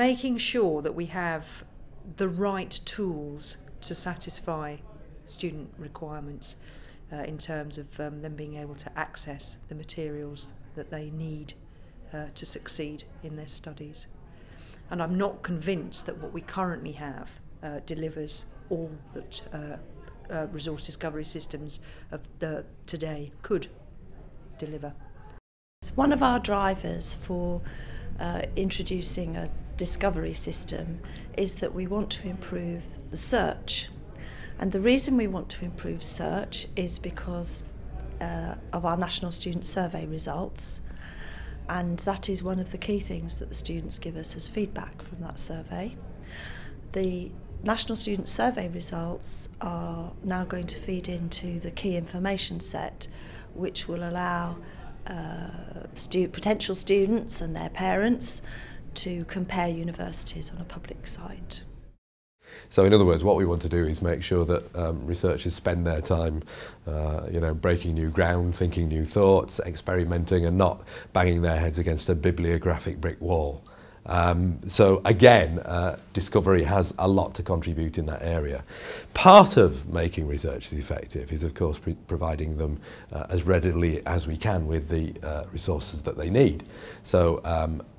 making sure that we have the right tools to satisfy student requirements in terms of them being able to access the materials that they need to succeed in their studies. And I'm not convinced that what we currently have delivers all that resource discovery systems of today could deliver. One of our drivers for introducing a discovery system is that we want to improve the search. And the reason we want to improve search is because of our National Student Survey results, and that is one of the key things that the students give us as feedback from that survey. The National Student Survey results are now going to feed into the key information set, which will allow potential students and their parents to compare universities on a public site. So in other words, what we want to do is make sure that researchers spend their time breaking new ground, thinking new thoughts, experimenting, and not banging their heads against a bibliographic brick wall. So again, discovery has a lot to contribute in that area. Part of making researchers effective is, of course, providing them as readily as we can with the resources that they need. So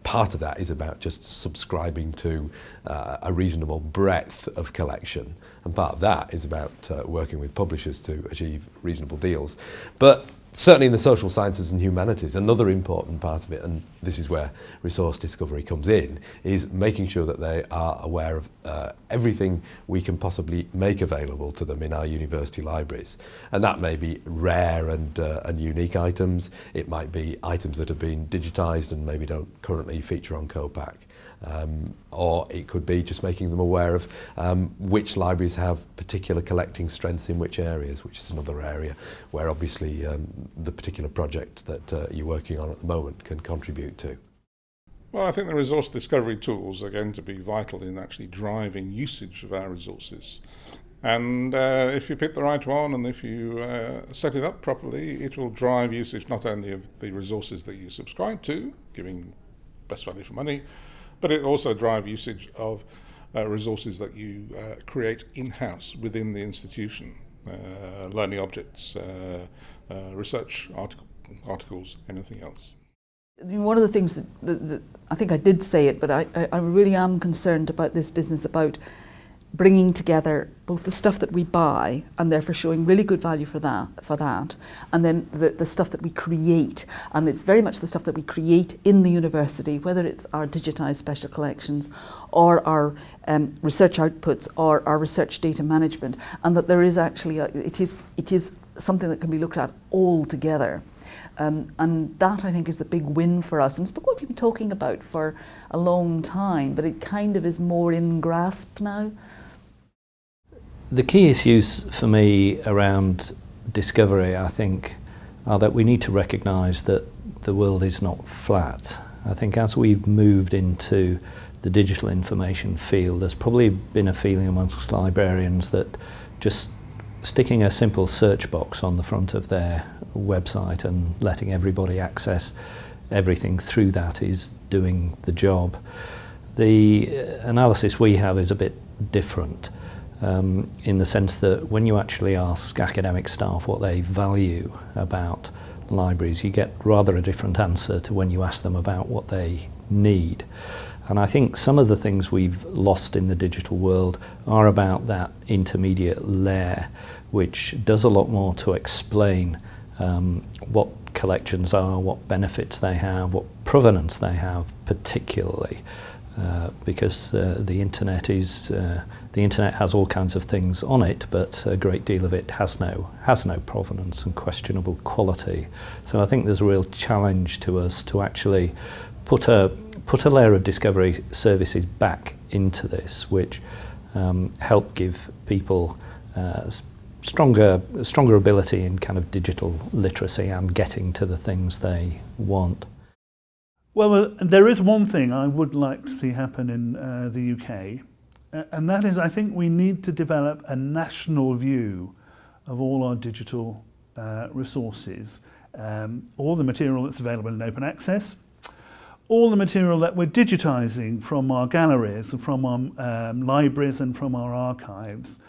part of that is about just subscribing to a reasonable breadth of collection, and part of that is about working with publishers to achieve reasonable deals. But certainly in the social sciences and humanities, another important part of it, and this is where resource discovery comes in, is making sure that they are aware of everything we can possibly make available to them in our university libraries. And that may be rare and unique items. It might be items that have been digitised and maybe don't currently feature on COPAC. Or it could be just making them aware of which libraries have particular collecting strengths in which areas, which is another area where obviously the particular project that you're working on at the moment can contribute to. Well, I think the resource discovery tools are going to be vital in actually driving usage of our resources. And if you pick the right one and if you set it up properly, it will drive usage not only of the resources that you subscribe to, giving best value for money, but it also drives usage of resources that you create in-house within the institution, learning objects, research articles, anything else. One of the things that I think I did say it, but I really am concerned about this business about bringing together both the stuff that we buy and therefore showing really good value for that, and then the stuff that we create. And it's very much the stuff that we create in the university, whether it's our digitised special collections or our research outputs or our research data management, and that there is actually it is something that can be looked at all together. And that, I think, is the big win for us. And it's what we've been talking about for a long time, but it kind of is more in grasp now. The key issues for me around discovery, I think, are that we need to recognise that the world is not flat. I think as we've moved into the digital information field, there's probably been a feeling amongst librarians that just sticking a simple search box on the front of their website and letting everybody access everything through that is doing the job. The analysis we have is a bit different in the sense that when you actually ask academic staff what they value about libraries, you get rather a different answer to when you ask them about what they need. And I think some of the things we've lost in the digital world are about that intermediate layer, which does a lot more to explain what collections are, what benefits they have, what provenance they have, particularly because the internet has all kinds of things on it, but a great deal of it has no provenance and questionable quality. So I think there's a real challenge to us to actually put a layer of discovery services back into this, which help give people stronger ability in kind of digital literacy and getting to the things they want. Well, there is one thing I would like to see happen in the UK, and that is I think we need to develop a national view of all our digital resources, all the material that's available in open access, all the material that we're digitising from our galleries, from our libraries and from our archives,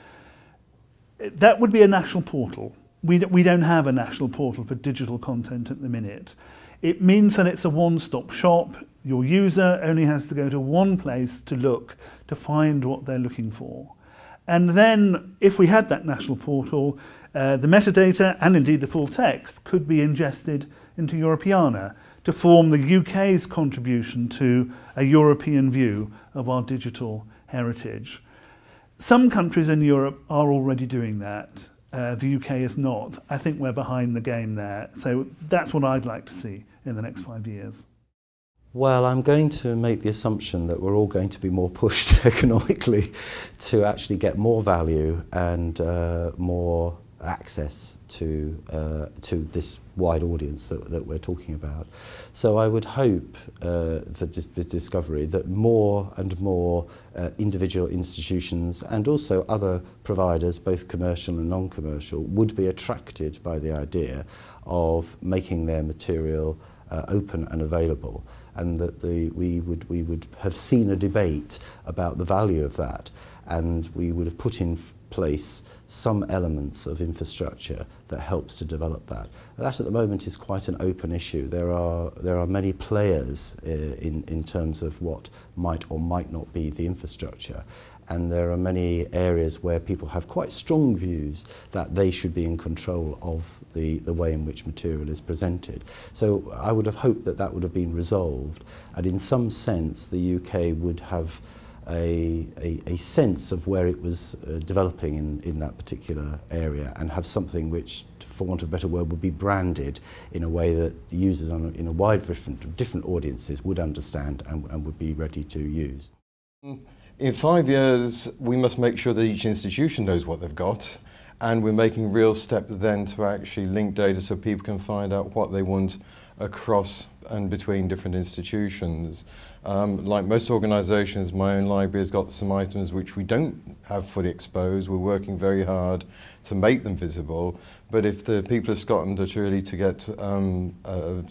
that would be a national portal. We don't have a national portal for digital content at the minute. It means that it's a one-stop shop. Your user only has to go to one place to look to find what they're looking for. And then, if we had that national portal, the metadata and indeed the full text could be ingested into Europeana to form the UK's contribution to a European view of our digital heritage. Some countries in Europe are already doing that. The UK is not. I think we're behind the game there. So that's what I'd like to see in the next 5 years. Well, I'm going to make the assumption that we're all going to be more pushed economically to actually get more value and more access to this wide audience that we're talking about. So I would hope for this discovery that more and more individual institutions and also other providers, both commercial and non-commercial, would be attracted by the idea of making their material open and available, and that we would have seen a debate about the value of that, and we would have put in place some elements of infrastructure that helps to develop that. That at the moment is quite an open issue. There are many players in terms of what might or might not be the infrastructure, and there are many areas where people have quite strong views that they should be in control of the way in which material is presented. So I would have hoped that that would have been resolved, and in some sense the UK would have a sense of where it was developing in that particular area, and have something which, for want of a better word, would be branded in a way that users in a wide different audiences would understand and would be ready to use. In 5 years, we must make sure that each institution knows what they've got, and we're making real steps then to actually link data so people can find out what they want across and between different institutions. Like most organisations, my own library has got some items which we don't have fully exposed. We're working very hard to make them visible, but if the people of Scotland are truly to get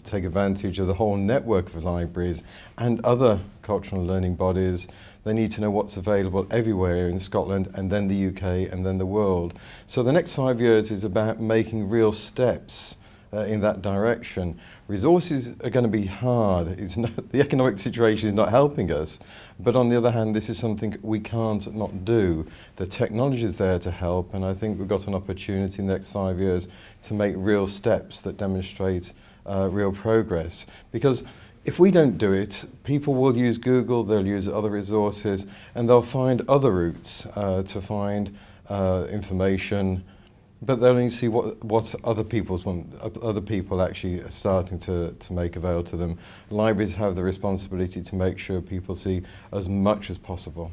take advantage of the whole network of libraries and other cultural and learning bodies, they need to know what's available everywhere in Scotland, and then the UK, and then the world. So the next 5 years is about making real steps in that direction. Resources are going to be hard. It's not, the economic situation is not helping us, but on the other hand, this is something we can't not do. The technology is there to help, and I think we've got an opportunity in the next 5 years to make real steps that demonstrate real progress. Because if we don't do it, people will use Google, they'll use other resources, and they'll find other routes to find information, but they'll only see what other people actually are starting to make available to them. Libraries have the responsibility to make sure people see as much as possible.